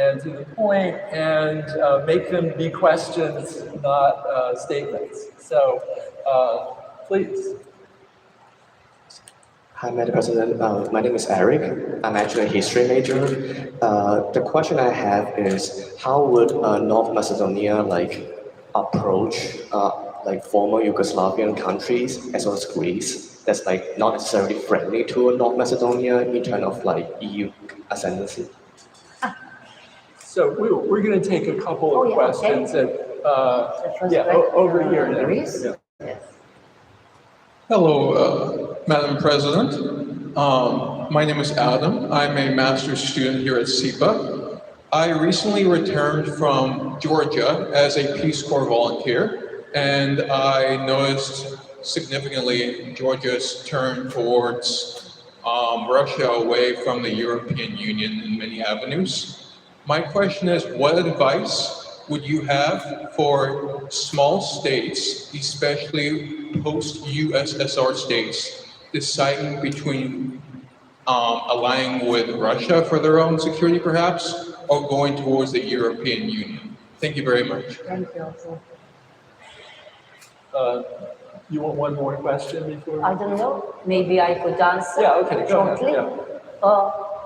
and to the point, and make them be questions, not statements. So please. Hi, Madam President. My name is Eric. I'm actually a history major. The question I have is, how would North Macedonia approach former Yugoslavian countries as well as Greece that's not necessarily friendly to North Macedonia in terms of EU ascendancy? So we're going to take a couple of questions. Okay. Over here. Greece? Yeah. Yes. Hello, Madam President. My name is Adam. I'm a master's student here at SIPA. I recently returned from Georgia as a Peace Corps volunteer, and I noticed significantly Georgia's turn towards Russia away from the European Union in many avenues. My question is, what advice would you have for small states, especially post-USSR states, deciding between allying with Russia for their own security, perhaps, or going towards the European Union? Thank you very much. Thank you. You want one more question before? I don't know. Maybe I could answer shortly.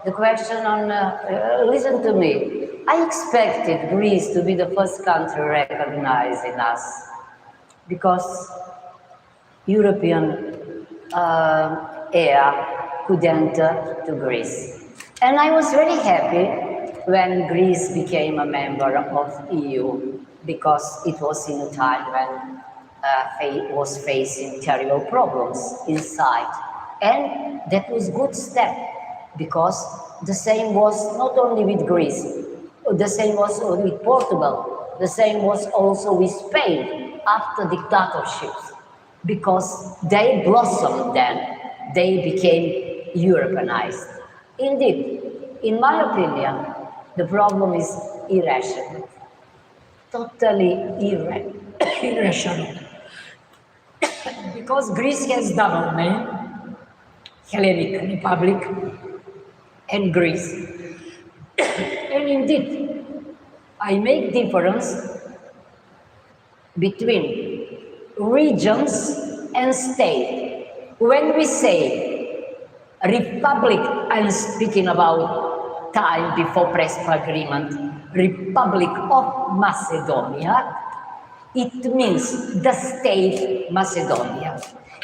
The question on, listen to me. I expected Greece to be the first country recognizing us because European air could enter to Greece. And I was very happy when Greece became a member of EU because it was in a time when it was facing terrible problems inside. And that was a good step because the same was not only with Greece, the same was with Portugal, the same was also with Spain after dictatorships, because they blossomed then, they became Europeanized. Indeed, in my opinion, the problem is irrational, totally irrational. Because Greece has double name, Hellenic Republic and Greece. And indeed, I make difference between regions and state. When we say republic, I'm speaking about time before Prespa Agreement, Republic of Macedonia, it means the state Macedonia.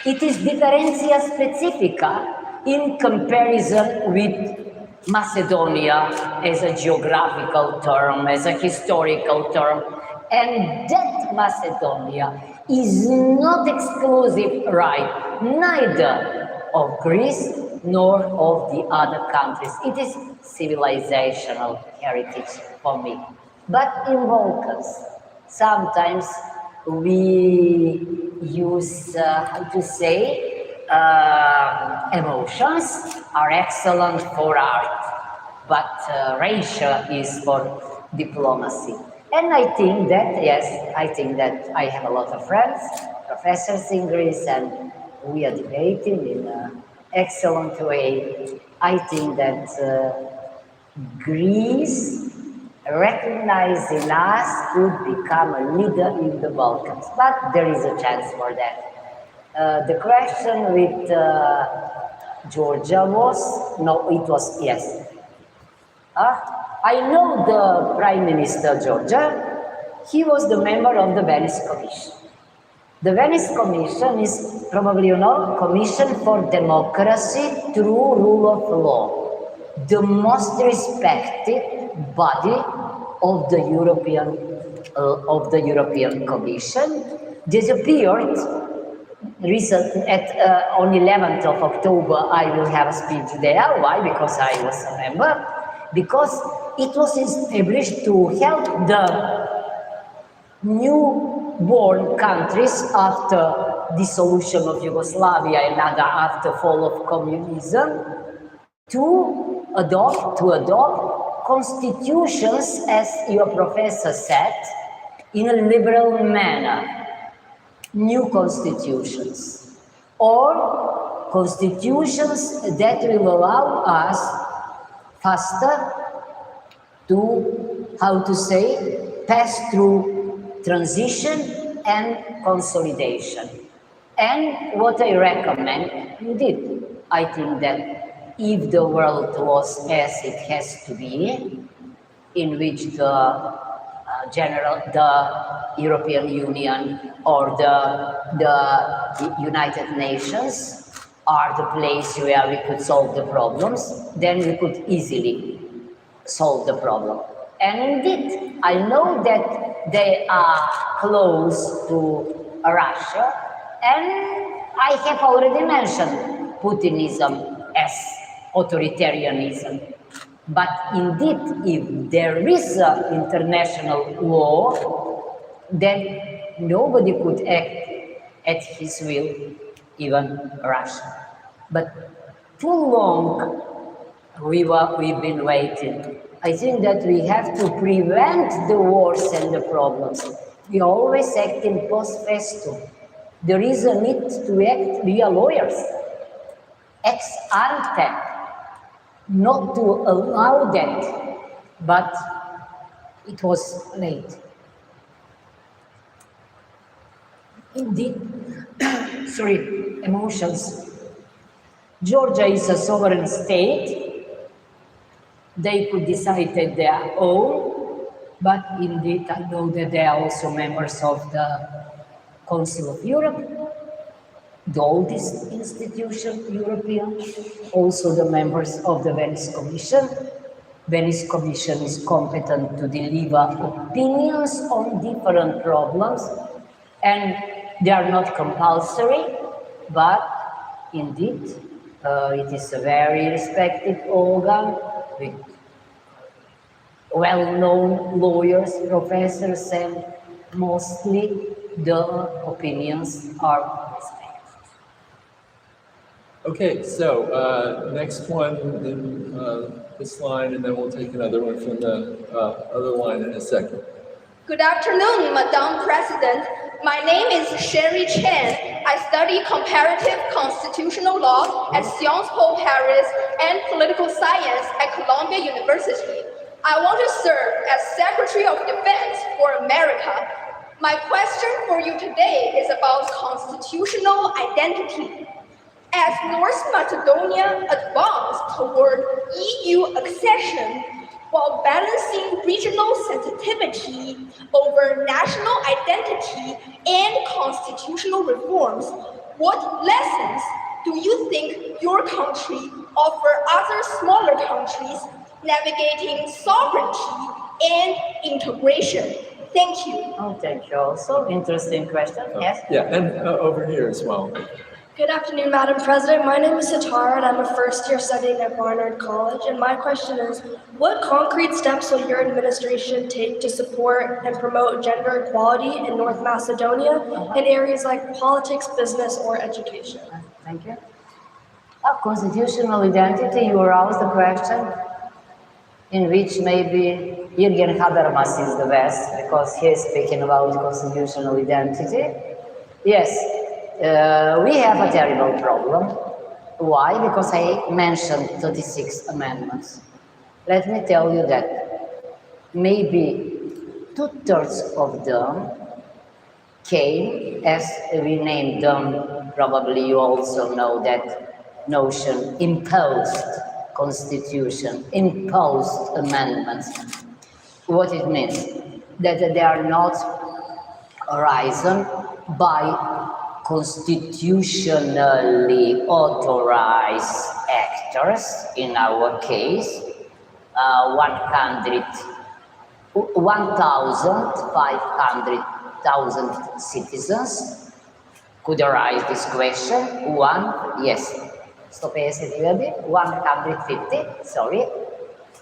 It is differentia specifica in comparison with Macedonia as a geographical term, as a historical term, and that Macedonia is not exclusive right, neither of Greece nor of the other countries. It is civilizational heritage for me. But in Balkans, sometimes we use, how to say, emotions are excellent for art, but racial is for diplomacy. And I think that, yes, I think that I have a lot of friends, professors in Greece, and we are debating in an excellent way. I think that Greece recognizing us could become a leader in the Balkans, but there is a chance for that. The question with Georgia was, no, it was yes. I know the Prime Minister of Georgia. He was the member of the Venice Commission. The Venice Commission is, probably you know, Commission for Democracy through Rule of Law, the most respected body of the European Commission. Disappeared recently on 11th of October. I will have a speech there. Why? Because I was a member. Because it was established to help the newborn countries after dissolution of Yugoslavia and after fall of communism to adopt constitutions, as your professor said, in a liberal manner, new constitutions, or constitutions that will allow us faster to, how to say, pass through transition and consolidation. And what I recommend, indeed, I think that if the world was as it has to be, in which the European Union or the United Nations are the place where we could solve the problems, then we could easily solve the problem. And indeed, I know that they are close to Russia, and I have already mentioned Putinism as authoritarianism. But indeed, if there is an international law, then nobody could act at his will, even Russia. But too long we've been waiting. I think that we have to prevent the wars and the problems. We always act in post festum. There is a need to act via lawyers, ex ante, not to allow that, but it was late. Indeed, sorry, emotions. Georgia is a sovereign state. They could decide at their own, but indeed I know that they are also members of the Council of Europe, the oldest institution, European, also the members of the Venice Commission. Venice Commission is competent to deliver opinions on different problems, and they are not compulsory, but indeed it is a very respected organ with well-known lawyers, professors, and mostly the opinions are respected. Okay, so next one in this line, and then we'll take another one from the other line in a second. Good afternoon, Madam President. My name is Sherry Chen. I study comparative constitutional law at Sciences Po Paris and political science at Columbia University. I want to serve as Secretary of Defense for America. My question for you today is about constitutional identity. As North Macedonia advanced toward EU accession, while balancing regional sensitivity over national identity and constitutional reforms, what lessons do you think your country offer other smaller countries navigating sovereignty and integration? Thank you. Oh, thank you. Also, interesting question. Yes? Yeah, and over here as well. Good afternoon, Madam President. My name is Sitar, and I'm a first year studying at Barnard College. And my question is, what concrete steps will your administration take to support and promote gender equality in North Macedonia in areas like politics, business, or education? Thank you. Constitutional identity, you aroused the question in which maybe Jürgen Habermas is the best, because he is speaking about constitutional identity. Yes. We have a terrible problem. Why? Because I mentioned 36 amendments. Let me tell you that maybe 2/3 of them came, as we named them, probably you also know that notion, imposed constitution, imposed amendments. What it means? That they are not arisen by constitutionally authorized actors, in our case, 1,500,000 citizens could arise this question. Yes, stop it, 150, sorry,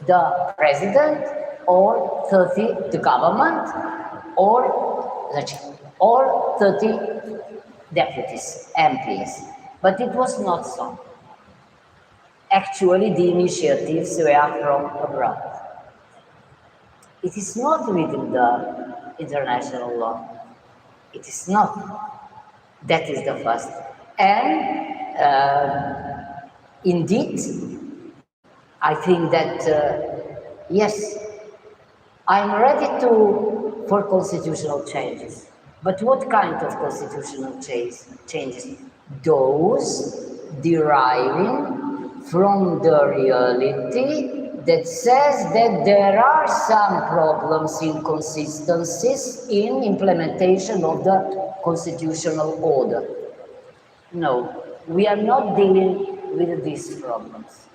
the president, or 30, the government, or 30 deputies, MPs, but it was not so. Actually, the initiatives were from abroad. It is not within the international law. It is not. That is the first. And indeed, I think that, yes, I'm ready for constitutional changes. But what kind of constitutional changes? Those deriving from the reality that says that there are some problems, inconsistencies in implementation of the constitutional order. No, we are not dealing with these problems,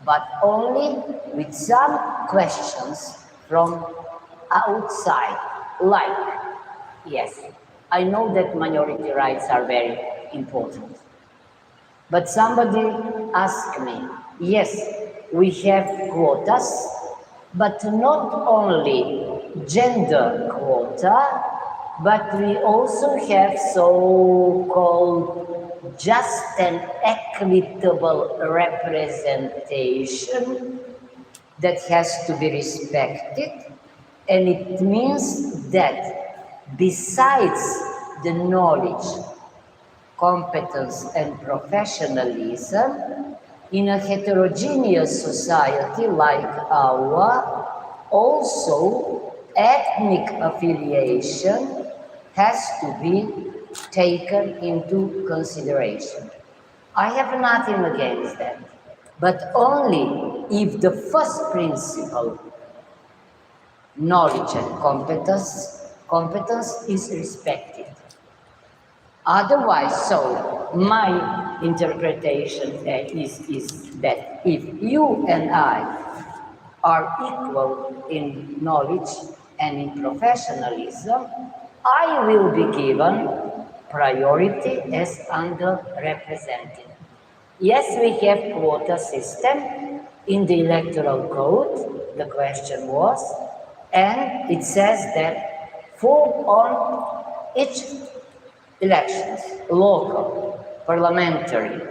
but only with some questions from outside, like, yes, I know that minority rights are very important, but somebody asked me, yes, we have quotas, but not only gender quota, but we also have so-called just and equitable representation that has to be respected, and it means that besides the knowledge, competence and professionalism, in a heterogeneous society like our, also ethnic affiliation has to be taken into consideration. I have nothing against that, but only if the first principle, knowledge and competence is respected. Otherwise, so my interpretation is that if you and I are equal in knowledge and in professionalism, I will be given priority as underrepresented. Yes, we have quota system in the electoral code, the question was, and it says that on each elections, local, parliamentary,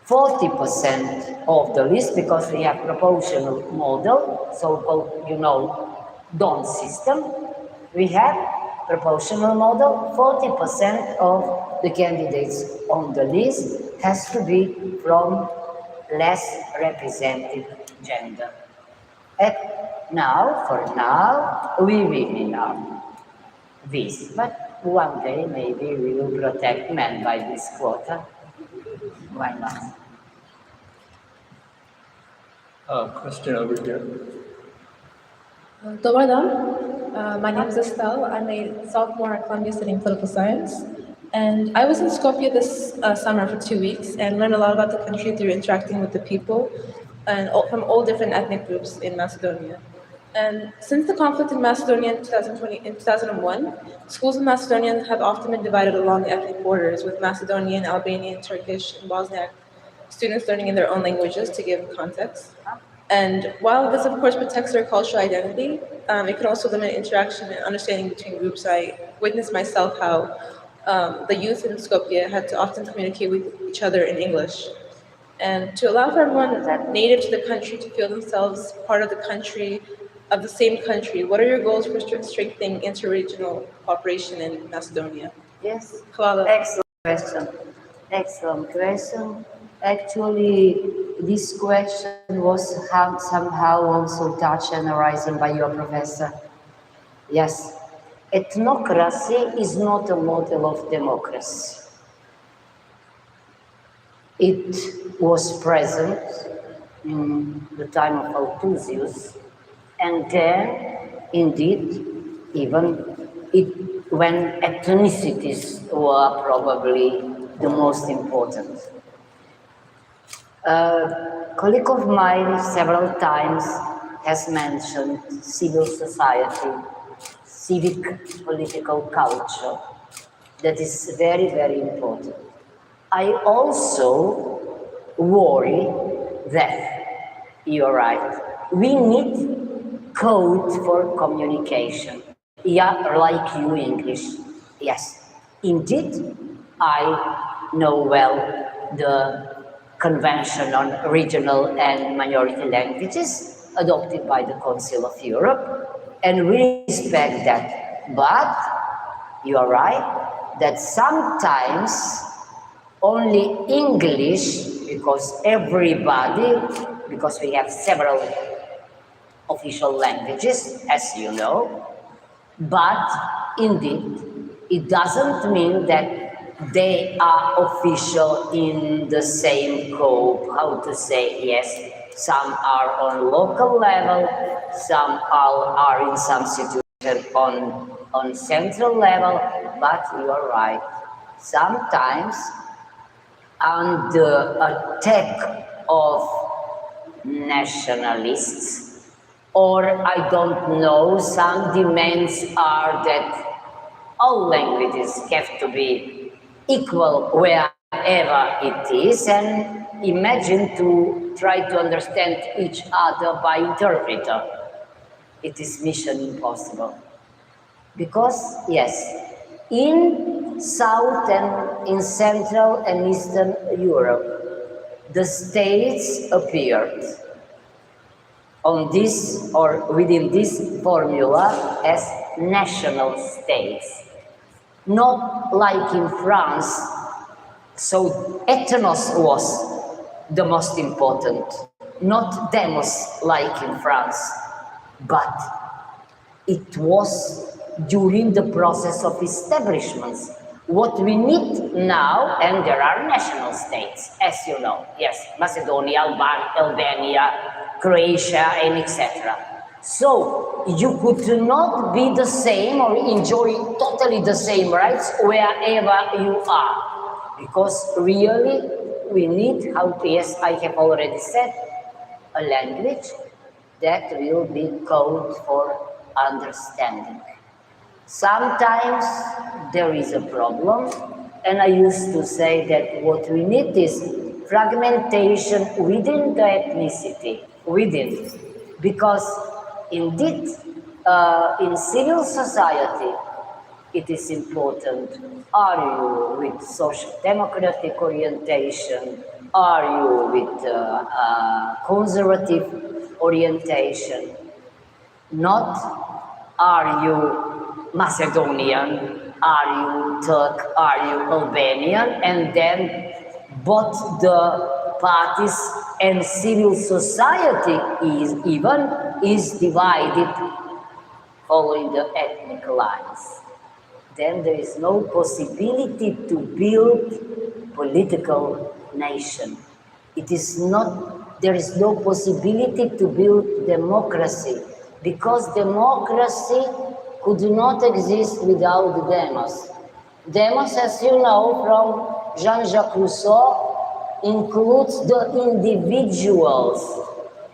40% of the list, because we have proportional model, so-called, DON system, we have proportional model, 40% of the candidates on the list has to be from less represented gender. And now, for now, we women are this, but one day maybe we will protect men by this quota. Why not? Question over here. Dobar dan. My name is Estelle. I'm a sophomore at Columbia studying political science. And I was in Skopje this summer for 2 weeks and learned a lot about the country through interacting with the people and from all different ethnic groups in Macedonia. And since the conflict in Macedonia in 2001, schools in Macedonia have often been divided along ethnic borders, with Macedonian, Albanian, Turkish, and Bosniak students learning in their own languages to give context. And while this, of course, protects their cultural identity, it can also limit interaction and understanding between groups. I witnessed myself how the youth in Skopje had to often communicate with each other in English. And to allow for everyone native to the country to feel themselves part of the country, of the same country, what are your goals for strengthening interregional cooperation in Macedonia? Yes. Hvala. Excellent question. Actually, this question was somehow also touched and arisen by your professor. Yes, ethnocracy is not a model of democracy. It was present in the time of Althusius, and then, indeed, even when ethnicities were probably the most important. A colleague of mine several times has mentioned civil society, civic political culture. That is very, very important. I also worry that, you're right, we need code for communication. Yeah, like you English. Yes, indeed, I know well the Convention on Regional and Minority Languages adopted by the Council of Europe, and we respect that. But you are right that sometimes only English, because we have several official languages, as you know, but indeed, it doesn't mean that they are official in the same scope, how to say, yes, some are on local level, some are in some situation on central level, but you are right. Sometimes under attack of nationalists, or I don't know, some demands are that all languages have to be equal wherever it is, and imagine to try to understand each other by interpreter. It is mission impossible. Because, yes, in South and in Central and Eastern Europe, the states appeared on this or within this formula as national states. Not like in France, so ethnos was the most important, not demos like in France, but it was during the process of establishments. What we need now, and there are national states, as you know, yes, Macedonia, Albania, Croatia, and etc. So you could not be the same or enjoy totally the same rights wherever you are, because really we need, yes, I have already said, a language that will be code for understanding. Sometimes there is a problem, and I used to say that what we need is fragmentation within the ethnicity, because indeed in civil society it is important. Are you with social democratic orientation? Are you with conservative orientation? Not are you Macedonian, are you Turk, are you Albanian, and then both the parties and civil society is divided following the ethnic lines. Then there is no possibility to build political nation. There is no possibility to build democracy, because democracy could not exist without the demos. Demos, as you know, from Jean-Jacques Rousseau, includes the individuals,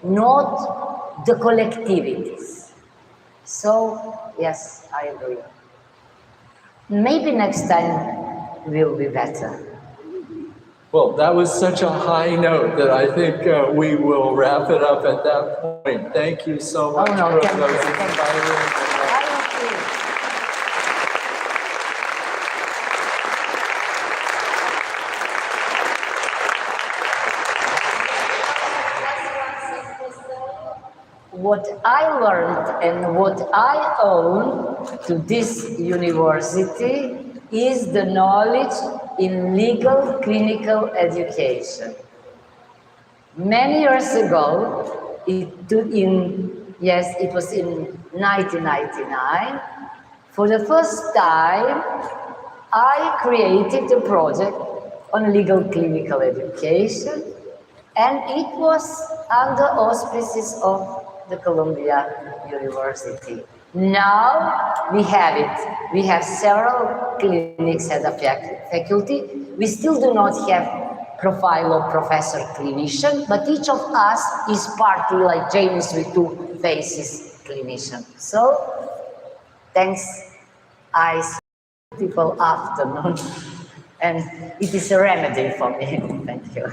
not the collectivities. So, yes, I agree. Maybe next time will be better. Well, that was such a high note that I think we will wrap it up at that point. Thank you so much for those inspiring. What I learned and what I owe to this university is the knowledge in legal clinical education. Many years ago, it was in 1999, for the first time, I created a project on legal clinical education, and it was under auspices of the Columbia University. Now we have it. We have several clinics as a faculty. We still do not have profile of professor clinician, but each of us is partly like James with two faces clinician. So thanks, I see beautiful afternoon, and it is a remedy for me. Thank you.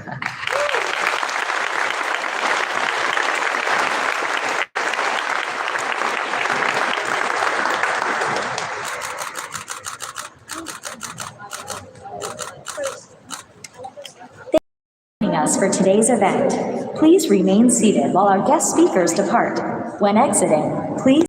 Us for today's event. Please remain seated while our guest speakers depart. When exiting, please